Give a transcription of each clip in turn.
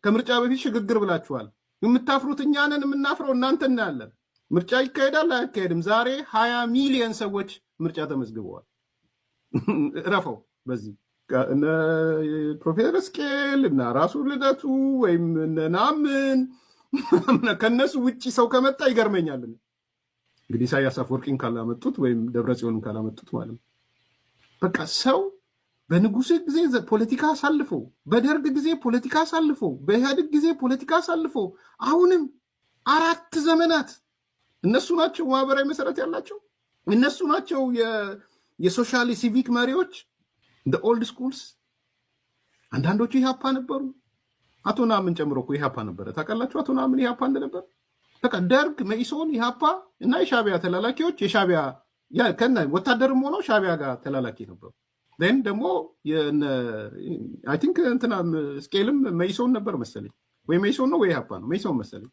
ከምርጫ በፊት ሽግግር ብላችኋል። የምታፍሩት እኛ ነን፣ የምናፍረው እናንተ እናያለን። ምርጫ ይካሄዳል አያካሄድም? ዛሬ 20 ሚሊዮን ሰዎች ምርጫ ተመዝግበዋል። እረፈው በዚህ እነ ፕሮፌሰር እስቄል እና ራሱ ልደቱ ወይም ናምን ከነሱ ውጭ ሰው ከመጣ ይገርመኛል። እንግዲህ ኢሳያስ አፈወርቂን ካላመጡት ወይም ደብረጽዮንን ካላመጡት ማለት ነው። በቃ ሰው በንጉሥ ጊዜ ፖለቲካ አሳልፎ፣ በደርግ ጊዜ ፖለቲካ አሳልፎ፣ በኢህአዴግ ጊዜ ፖለቲካ አሳልፎ አሁንም 4 ዘመናት እነሱ ናቸው ማህበራዊ መሰረት ያላቸው። እነሱ ናቸው የሶሻል ሲቪክ መሪዎች እንደ ኦልድ ስኩልስ። አንዳንዶቹ ኢህአፓ ነበሩ። አቶ ናምን ጨምሮ እኮ ኢህአፓ ነበረ። ታውቃላችሁ አቶ ናምን ኢህአፓ እንደነበር። በቃ ደርግ፣ መኢሶን፣ ኢህአፓ እና የሻቢያ ተላላኪዎች የሻቢያ ከነ ወታደርም ሆነው ሻቢያ ጋር ተላላኪ ነበሩ። ን ደግሞ አይ ቲንክ እንትና ስኬልም መኢሶን ነበር መሰለኝ፣ ወይ መኢሶን ነው ወይ ኢህአፓ ነው፣ መኢሶን መሰለኝ።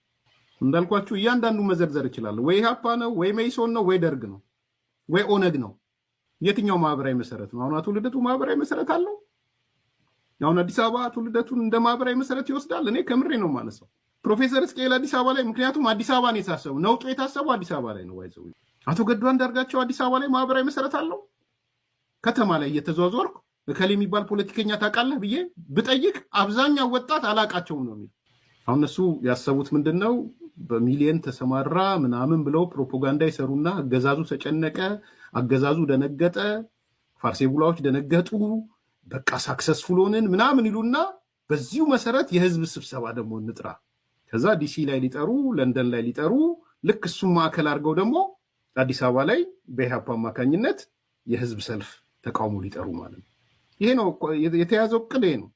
እንዳልኳችሁ እያንዳንዱ መዘርዘር ይችላል። ወይ ኢህአፓ ነው ወይ መኢሶን ነው ወይ ደርግ ነው ወይ ኦነግ ነው። የትኛው ማህበራዊ መሰረት ነው? አሁን አቶ ልደቱ ማህበራዊ መሰረት አለው? አሁን አዲስ አበባ አቶ ልደቱን እንደ ማህበራዊ መሰረት ይወስዳል? እኔ ከምሬ ነው ማነሳው። ፕሮፌሰር እስቄል አዲስ አበባ ላይ፣ ምክንያቱም አዲስ አበባ ነው የታሰበው፣ ነውጡ የታሰበው አዲስ አበባ ላይ ነው። ዋይዘው አቶ ገዱ አንዳርጋቸው አዲስ አበባ ላይ ማህበራዊ መሰረት አለው? ከተማ ላይ እየተዟዟርኩ እከሌ የሚባል ፖለቲከኛ ታውቃለህ ብዬ ብጠይቅ አብዛኛው ወጣት አላቃቸውም ነው የሚል። አሁን እነሱ ያሰቡት ምንድን ነው? በሚሊየን ተሰማራ ምናምን ብለው ፕሮፓጋንዳ ይሰሩና አገዛዙ ተጨነቀ፣ አገዛዙ ደነገጠ፣ ፋርሴ ቡላዎች ደነገጡ፣ በቃ ሳክሰስፉል ሆንን ምናምን ይሉና በዚሁ መሰረት የህዝብ ስብሰባ ደግሞ እንጥራ፣ ከዛ ዲሲ ላይ ሊጠሩ፣ ለንደን ላይ ሊጠሩ፣ ልክ እሱም ማዕከል አድርገው ደግሞ አዲስ አበባ ላይ በኢህአፓ አማካኝነት የህዝብ ሰልፍ ተቃውሞ ሊጠሩ ማለት ነው። ይሄ ነው የተያዘው እቅድ፣ ይሄ ነው።